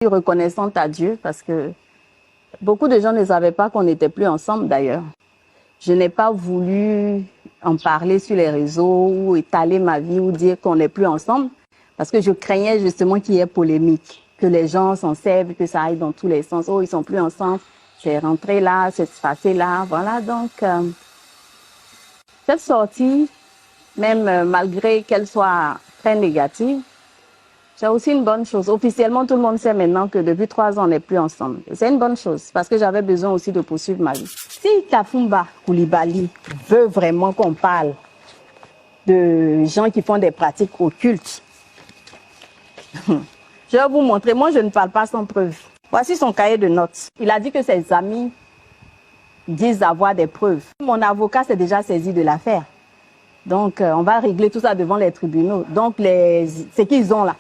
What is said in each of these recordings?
reconnaissante à Dieu parce que beaucoup de gens ne savaient pas qu'on n'était plus ensemble d'ailleurs. Je n'ai pas voulu en parler sur les réseaux ou étaler ma vie ou dire qu'on n'est plus ensemble parce que je craignais justement qu'il y ait polémique, que les gens s'en servent, que ça aille dans tous les sens. Oh, ils sont plus ensemble, c'est rentré là, c'est passé là. Voilà, donc cette sortie, même malgré qu'elle soit très négative, c'est aussi une bonne chose. Officiellement, tout le monde sait maintenant que depuis 3 ans, on n'est plus ensemble. C'est une bonne chose parce que j'avais besoin aussi de poursuivre ma vie. Si Kafumba Coulibaly veut vraiment qu'on parle de gens qui font des pratiques occultes, je vais vous montrer. Moi, je ne parle pas sans preuve. Voici son cahier de notes. Il a dit que ses amis disent avoir des preuves. Mon avocat s'est déjà saisi de l'affaire. Donc, on va régler tout ça devant les tribunaux. Donc, ce qu'ils ont là,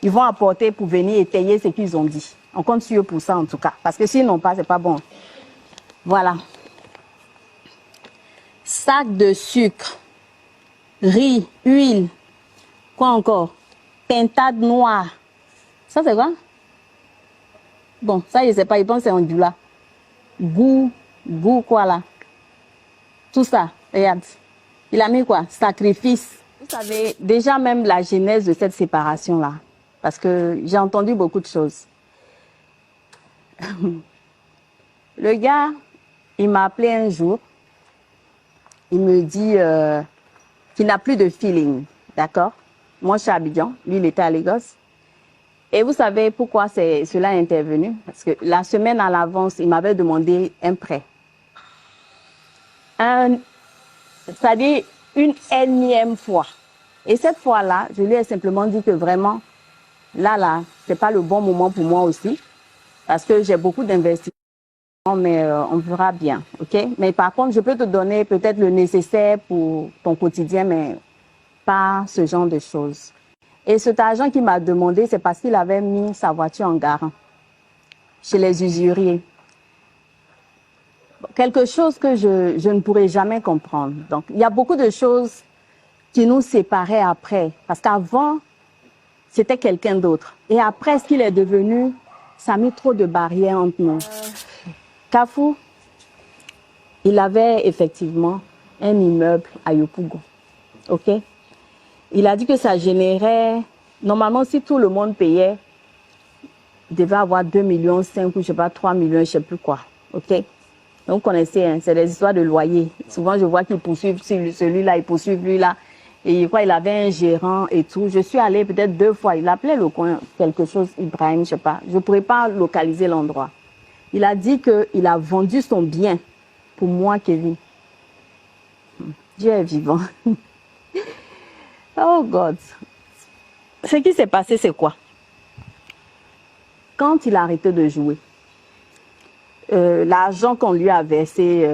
ils vont apporter pour venir étayer ce qu'ils ont dit. On compte sur eux pour ça en tout cas. Parce que s'ils n'ont pas, c'est pas bon. Voilà. Sac de sucre, riz, huile. Quoi encore? Pintade noire. Ça c'est quoi? Bon, ça je sais pas, il pense que c'est ondula. Goût quoi là? Tout ça, regarde. Il a mis quoi? Sacrifice. Vous savez, déjà même la genèse de cette séparation-là. Parce que j'ai entendu beaucoup de choses. Le gars, il m'a appelé un jour. Il me dit qu'il n'a plus de feeling. D'accord? Moi, je suis à Abidjan. Lui, il était à Lagos. Et vous savez pourquoi cela est intervenu? Parce que la semaine à l'avance, il m'avait demandé un prêt. C'est-à-dire une énième fois. Et cette fois-là, je lui ai simplement dit que vraiment, là, c'est pas le bon moment pour moi aussi. Parce que j'ai beaucoup d'investissements, mais on verra bien, ok? Mais par contre, je peux te donner peut-être le nécessaire pour ton quotidien, mais pas ce genre de choses. Et cet argent qu'il m'a demandé, c'est parce qu'il avait mis sa voiture en garant chez les usuriers. Quelque chose que je ne pourrais jamais comprendre. Donc, il y a beaucoup de choses qui nous séparaient après. Parce qu'avant, c'était quelqu'un d'autre. Et après, ce qu'il est devenu, ça a mis trop de barrières entre nous. Kafou, il avait effectivement un immeuble à Yopougon. OK? Il a dit que ça générait... Normalement, si tout le monde payait, il devait avoir 2,5 millions ou je sais pas, 3 millions, je sais plus quoi. OK? Donc, vous connaissez, hein, c'est des histoires de loyer. Souvent, je vois qu'ils poursuivent celui-là, ils poursuivent lui-là. Et je crois qu'il avait un gérant et tout. Je suis allée peut-être 2 fois. Il appelait le coin quelque chose, Ibrahim, je sais pas. Je ne pourrais pas localiser l'endroit. Il a dit qu'il a vendu son bien pour moi, Kevin. Dieu est vivant. Oh God. Ce qui s'est passé, c'est quoi? Quand il a arrêté de jouer, l'argent qu'on lui a versé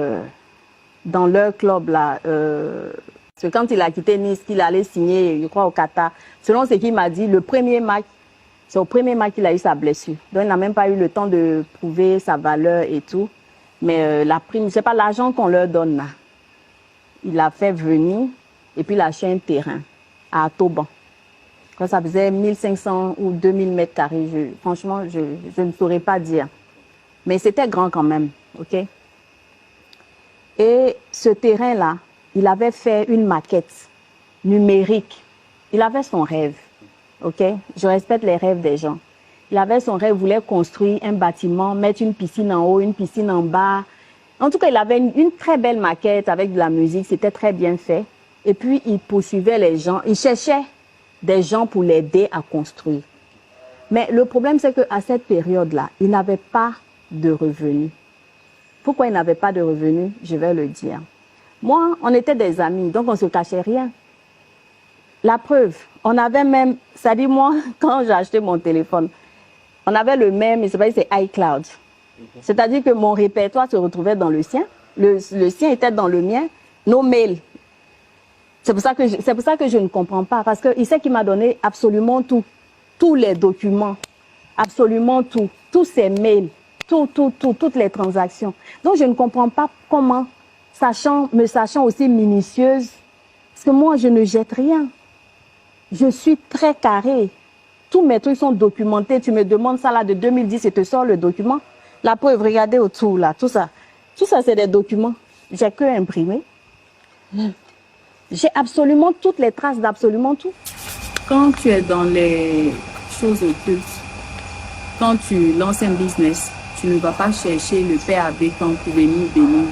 dans leur club, là, parce que quand il a quitté Nice, qu'il allait signer, je crois, au Qatar, selon ce qu'il m'a dit, le premier match, c'est au premier match qu'il a eu sa blessure. Donc, il n'a même pas eu le temps de prouver sa valeur et tout. Mais la prime, c'est pas l'argent qu'on leur donne là. Il a fait venir et puis il a acheté un terrain à Toban. Quand ça faisait 1500 ou 2000 mètres carrés, franchement, je ne saurais pas dire. Mais c'était grand quand même, ok? Et ce terrain-là, il avait fait une maquette numérique. Il avait son rêve, ok? Je respecte les rêves des gens. Il avait son rêve, il voulait construire un bâtiment, mettre une piscine en haut, une piscine en bas. En tout cas, il avait une très belle maquette avec de la musique, c'était très bien fait. Et puis, il poursuivait les gens, il cherchait des gens pour l'aider à construire. Mais le problème, c'est qu'à cette période-là, il n'avait pas de revenus. Pourquoi il n'avait pas de revenus? Je vais le dire. Moi, on était des amis, donc on ne se cachait rien. La preuve, on avait même, ça dit moi, quand j'ai acheté mon téléphone, on avait le même, il s'appelle c'est iCloud. C'est-à-dire que mon répertoire se retrouvait dans le sien, le sien était dans le mien, nos mails. C'est pour ça que je ne comprends pas, parce qu'il sait qu'il m'a donné absolument tout, tous les documents, absolument tout, tous ses mails, toutes les transactions. Donc je ne comprends pas comment, me sachant aussi minutieuse, parce que moi je ne jette rien. Je suis très carrée. tous mes trucs sont documentés. Tu me demandes ça là de 2010 et te sors le document. La preuve, regardez autour là, tout ça. Tout ça, c'est des documents. J'ai que imprimé. J'ai absolument toutes les traces d'absolument tout. Quand tu es dans les choses occultes, quand tu lances un business, tu ne vas pas chercher le père Abékan pour venir bénir.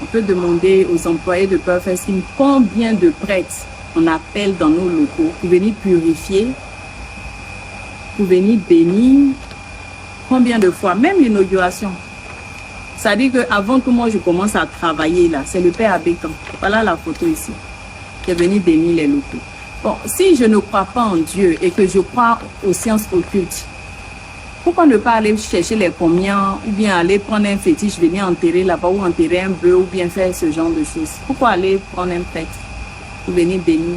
On peut demander aux employés de Perfect Skin combien de prêtres on appelle dans nos locaux pour venir purifier, pour venir bénir. Combien de fois, même l'inauguration. Ça dit qu'avant que moi je commence à travailler là, c'est le père Abékan. Voilà la photo ici, qui est venu bénir les locaux. Bon, si je ne crois pas en Dieu et que je crois aux sciences occultes, pourquoi ne pas aller chercher les combien ou bien aller prendre un fétiche, venir enterrer là-bas ou enterrer un bœuf ou bien faire ce genre de choses? Pourquoi aller prendre un prêtre pour venir bénir?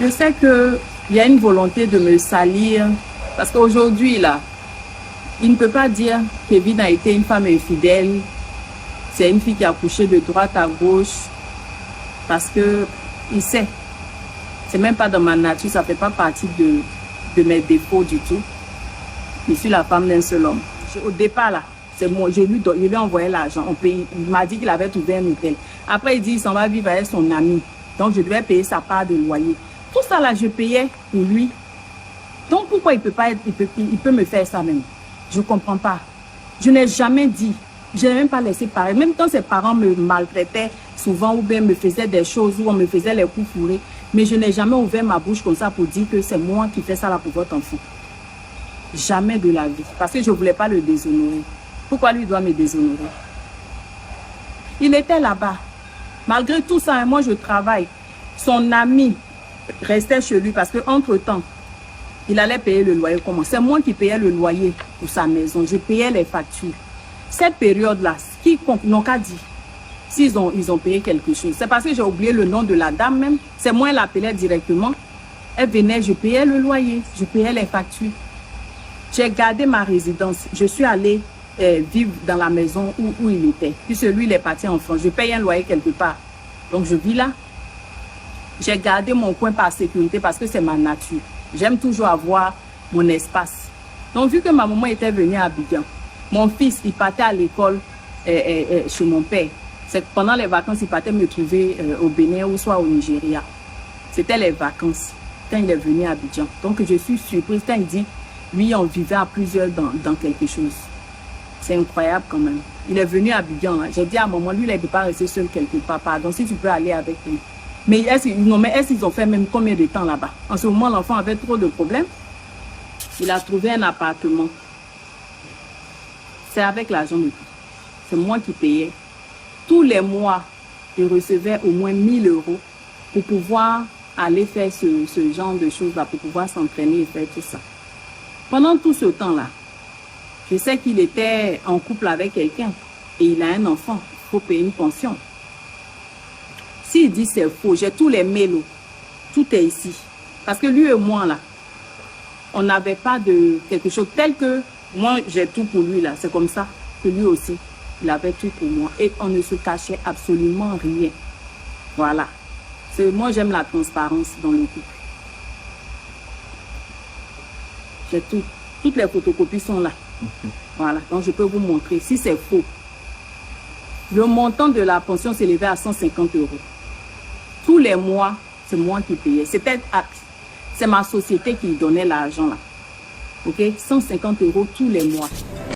Je sais qu'il y a une volonté de me salir parce qu'aujourd'hui là, il ne peut pas dire qu'Evelyne a été une femme infidèle. C'est une fille qui a couché de droite à gauche parce que il sait. C'est même pas dans ma nature, ça fait pas partie de mes défauts du tout. Je suis la femme d'un seul homme. Au départ, là, c'est moi, je lui ai envoyé l'argent. Il m'a dit qu'il avait trouvé un hôtel. Après, il dit qu'il s'en va vivre avec son ami. Donc, je devais payer sa part de loyer. Tout ça, là, je payais pour lui. Donc, pourquoi il peut me faire ça même? Je ne comprends pas. Je n'ai jamais dit. Je n'ai même pas laissé parler. Même quand ses parents me maltraitaient souvent ou bien me faisaient des choses où on me faisait les coups fourrés. Mais je n'ai jamais ouvert ma bouche comme ça pour dire que c'est moi qui fais ça là pour votre enfant. Jamais de la vie. Parce que je ne voulais pas le déshonorer. Pourquoi lui doit me déshonorer? Il était là-bas. Malgré tout ça, moi je travaille. Son ami restait chez lui parce qu'entre-temps, il allait payer le loyer. Comment? C'est moi qui payais le loyer pour sa maison. Je payais les factures. Cette période-là, quiconque n'ont qu'à dire s'ils ont payé quelque chose. C'est parce que j'ai oublié le nom de la dame même. C'est moi qui l'appelais directement. Elle venait, je payais le loyer, je payais les factures. J'ai gardé ma résidence. Je suis allée vivre dans la maison où il était. Puisque lui, il est parti en France. Je paye un loyer quelque part. Donc, je vis là. J'ai gardé mon coin par sécurité parce que c'est ma nature. J'aime toujours avoir mon espace. Donc, vu que ma maman était venue à Abidjan, mon fils, il partait à l'école chez mon père. C'est que pendant les vacances, il partait me trouver au Bénin ou soit au Nigeria. C'était les vacances quand il est venu à Abidjan. Donc, je suis surprise quand il dit, lui, on vivait à plusieurs dans quelque chose. C'est incroyable quand même. Il est venu à Abidjan. Hein. J'ai dit à maman, lui, il ne peut pas rester seul quelque part. Pardon, si tu peux aller avec lui. Mais est-ce qu'ils ont fait même combien de temps là-bas? En ce moment, l'enfant avait trop de problèmes. Il a trouvé un appartement. C'est avec l'argent de tout. C'est moi qui payais. Tous les mois, je recevais au moins 1000 € pour pouvoir aller faire ce genre de choses-là, pour pouvoir s'entraîner et faire tout ça. Pendant tout ce temps-là, je sais qu'il était en couple avec quelqu'un et il a un enfant. Il faut payer une pension. S'il dit c'est faux, j'ai tous les mails, tout est ici. Parce que lui et moi, là, on n'avait pas de quelque chose tel que moi, j'ai tout pour lui, là. C'est comme ça que lui aussi, il avait tout pour moi. Et on ne se cachait absolument rien. Voilà. Moi, j'aime la transparence dans le couple. J'ai tout. Toutes les photocopies sont là. Voilà. Donc, je peux vous montrer. Si c'est faux, le montant de la pension s'élevait à 150 €. Tous les mois, c'est moi qui payais. C'est ma société qui donnait l'argent là. Ok? 150 € tous les mois.